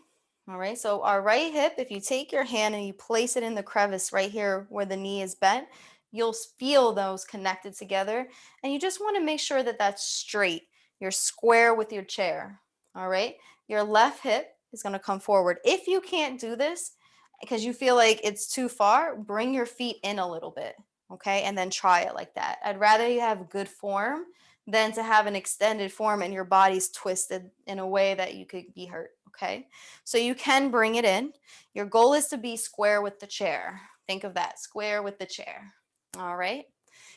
All right. So our right hip, if you take your hand and you place it in the crevice right here where the knee is bent, you'll feel those connected together. And you just want to make sure that that's straight. You're square with your chair. All right. Your left hip is going to come forward. If you can't do this because you feel like it's too far, bring your feet in a little bit. Okay. And then try it like that. I'd rather you have good form than to have an extended form and your body's twisted in a way that you could be hurt. Okay. So you can bring it in. Your goal is to be square with the chair. Think of that, square with the chair. All right.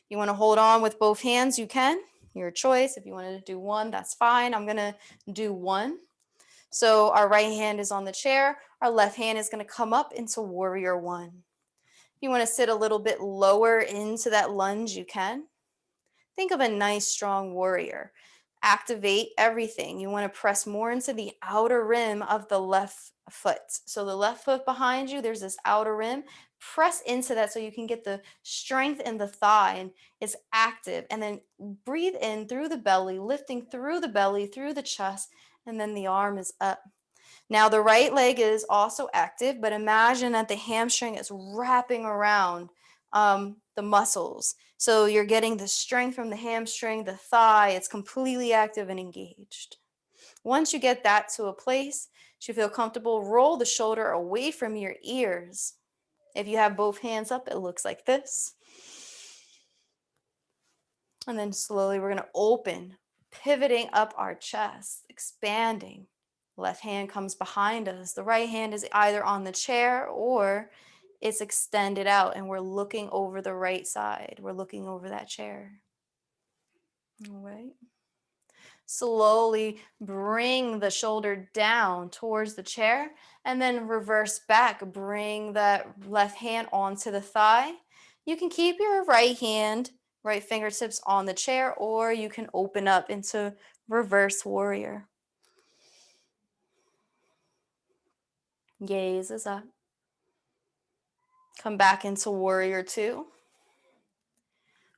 You want to hold on with both hands, you can. Your choice. If you wanted to do one, that's fine. I'm going to do one. So our right hand is on the chair. Our left hand is going to come up into warrior one. If you want to sit a little bit lower into that lunge, you can. Think of a nice, strong warrior. Activate everything. You want to press more into the outer rim of the left foot. So the left foot behind you, there's this outer rim. Press into that so you can get the strength in the thigh and it's active. And then breathe in through the belly, lifting through the belly, through the chest, and then the arm is up. Now the right leg is also active, but imagine that the hamstring is wrapping around the muscles. So you're getting the strength from the hamstring, the thigh, it's completely active and engaged. Once you get that to a place, you feel comfortable, roll the shoulder away from your ears. If you have both hands up, it looks like this. And then slowly we're going to open, pivoting up our chest, expanding. Left hand comes behind us. The right hand is either on the chair or it's extended out and we're looking over the right side. We're looking over that chair. All right. Slowly bring the shoulder down towards the chair and then reverse back. Bring that left hand onto the thigh. You can keep your right hand, right fingertips on the chair, or you can open up into reverse warrior. Gaze is up. Come back into warrior two.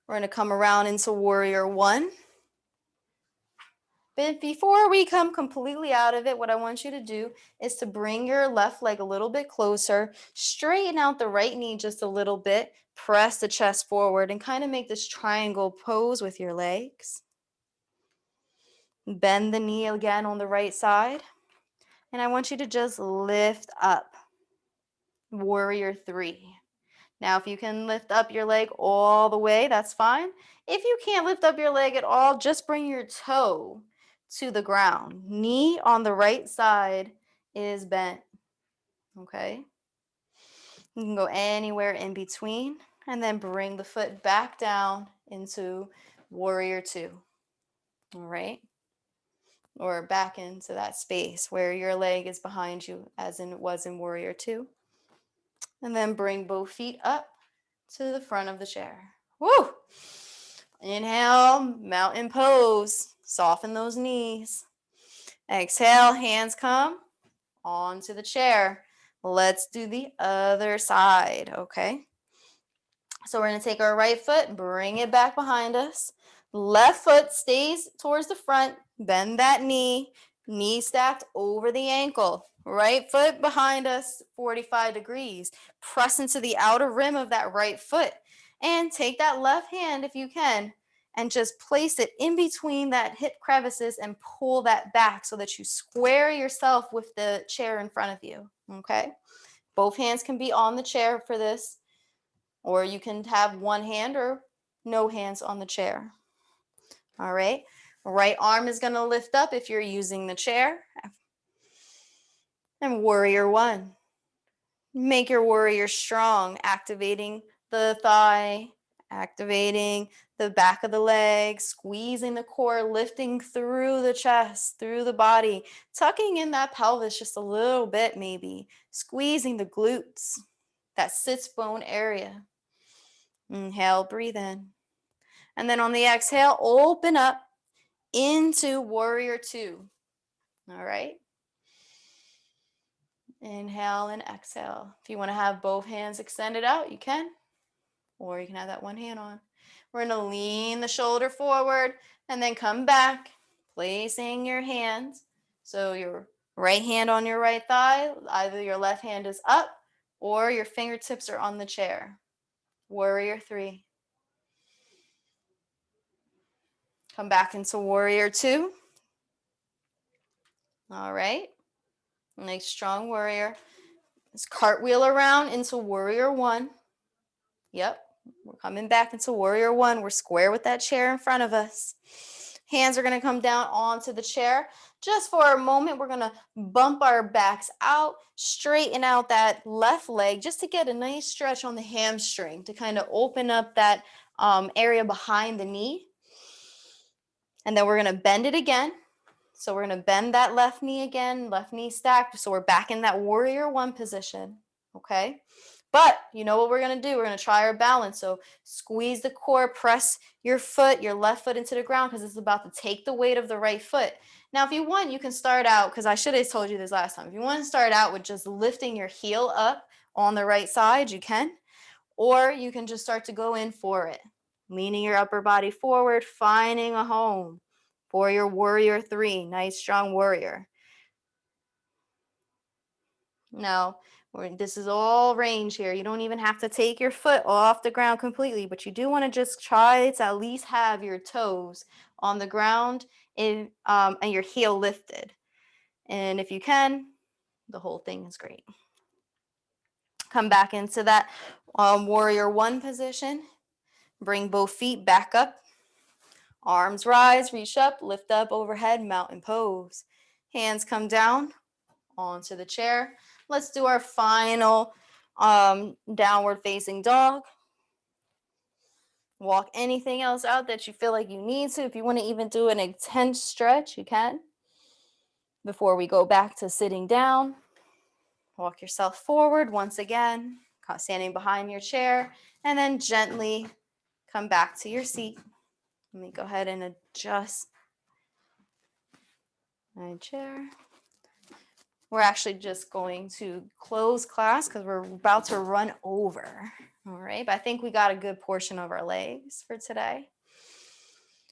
We're going to come around into warrior one. But before we come completely out of it, what I want you to do is to bring your left leg a little bit closer, straighten out the right knee just a little bit, press the chest forward, and kind of make this triangle pose with your legs. Bend the knee again on the right side. And I want you to just lift up. Warrior three. Now, if you can lift up your leg all the way, that's fine. If you can't lift up your leg at all, just bring your toe to the ground. Knee on the right side is bent, okay? You can go anywhere in between and then bring the foot back down into warrior two, all right? Or back into that space where your leg is behind you as in it was in warrior two. And then bring both feet up to the front of the chair. Woo! Inhale, mountain pose. Soften those knees. Exhale, hands come onto the chair. Let's do the other side, okay? So we're going to take our right foot, bring it back behind us. Left foot stays towards the front. Bend that knee. Knee stacked over the ankle. Right foot behind us, 45 degrees. Press into the outer rim of that right foot. And take that left hand, if you can, and just place it in between that hip crevices and pull that back so that you square yourself with the chair in front of you, okay? Both hands can be on the chair for this, or you can have one hand or no hands on the chair. All right. Right arm is going to lift up if you're using the chair. And warrior one. Make your warrior strong, activating the thigh, activating the back of the leg, squeezing the core, lifting through the chest, through the body, tucking in that pelvis just a little bit maybe, squeezing the glutes, that sits bone area. Inhale, breathe in. And then on the exhale, open up into warrior two. All right. Inhale and exhale. If you want to have both hands extended out, you can, or you can have that one hand on. We're going to lean the shoulder forward and then come back, placing your hands. So your right hand on your right thigh, either your left hand is up or your fingertips are on the chair. Warrior 3. Come back into warrior 2. All right. Nice strong warrior. Let's cartwheel around into warrior 1. Yep. We're coming back into warrior 1. We're square with that chair in front of us. Hands are going to come down onto the chair. Just for a moment, we're going to bump our backs out, straighten out that left leg just to get a nice stretch on the hamstring to kind of open up that area behind the knee. And then we're going to bend it again. So we're going to bend that left knee again, left knee stacked. So we're back in that warrior 1 position. Okay. But you know what we're going to do? We're going to try our balance. So squeeze the core, press your foot, your left foot into the ground because it's about to take the weight of the right foot. Now, if you want, you can start out, because I should have told you this last time. If you want to start out with just lifting your heel up on the right side, you can. Or you can just start to go in for it. Leaning your upper body forward, finding a home for your warrior 3. Nice, strong warrior. Now, this is all range here. You don't even have to take your foot off the ground completely, but you do want to just try to at least have your toes on the ground and your heel lifted. And if you can, the whole thing is great. Come back into that warrior 1 position. Bring both feet back up. Arms rise, reach up, lift up overhead, mountain pose. Hands come down onto the chair. Let's do our final downward facing dog. Walk anything else out that you feel like you need to. If you want to even do an intense stretch, you can. Before we go back to sitting down, walk yourself forward once again, standing behind your chair, and then gently come back to your seat. Let me go ahead and adjust my chair. We're actually just going to close class because we're about to run over. All right, but I think we got a good portion of our legs for today.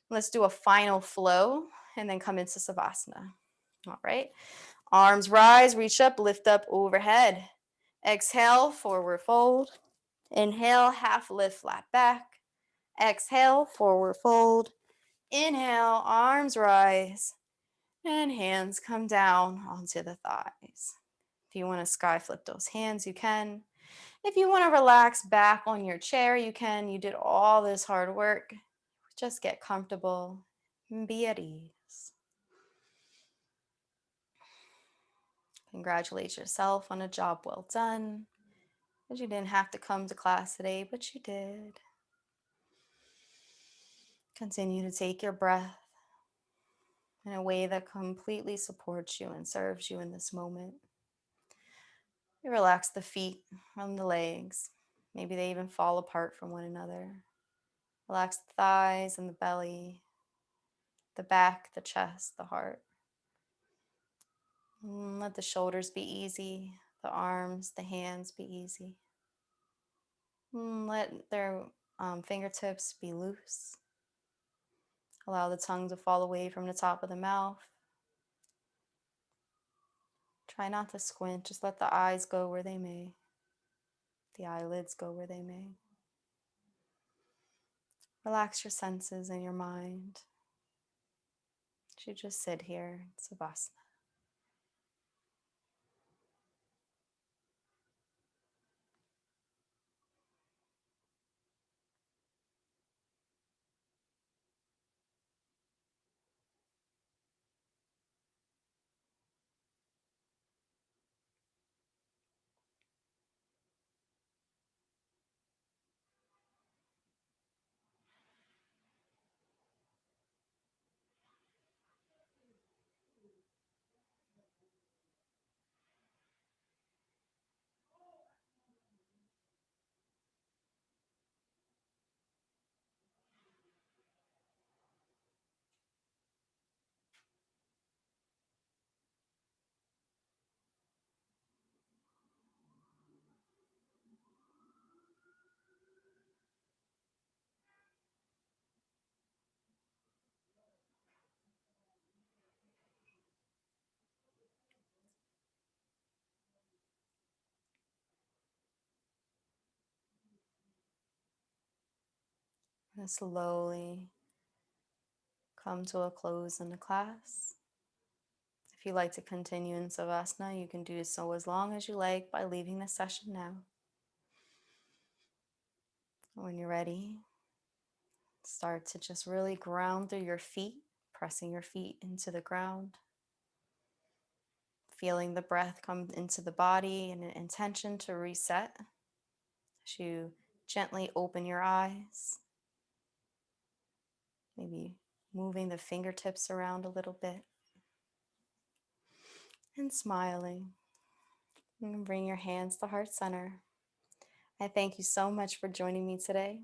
Let's do a final flow and then come into Savasana. All right, arms rise, reach up, lift up overhead. Exhale, forward fold. Inhale, half lift, flat back. Exhale, forward fold. Inhale, arms rise. And hands come down onto the thighs. If you want to sky flip those hands, you can. If you want to relax back on your chair, you can. You did all this hard work. Just get comfortable and be at ease. Congratulate yourself on a job well done. Because you didn't have to come to class today, but you did. Continue to take your breath in a way that completely supports you and serves you in this moment. You relax the feet and the legs. Maybe they even fall apart from one another. Relax the thighs and the belly, the back, the chest, the heart. And let the shoulders be easy, the arms, the hands be easy. And let their fingertips be loose. Allow the tongue to fall away from the top of the mouth. Try not to squint, just let the eyes go where they may. The eyelids go where they may. Relax your senses and your mind. You just sit here in Savasana. And slowly come to a close in the class. If you like to continue in Savasana, you can do so as long as you like by leaving the session now. When you're ready, start to just really ground through your feet, pressing your feet into the ground, feeling the breath come into the body and an intention to reset as you gently open your eyes, maybe moving the fingertips around a little bit and smiling. And bring your hands to heart center. I thank you so much for joining me today.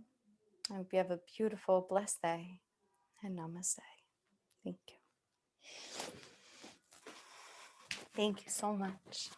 I hope you have a beautiful, blessed day, and namaste. Thank you. Thank you so much.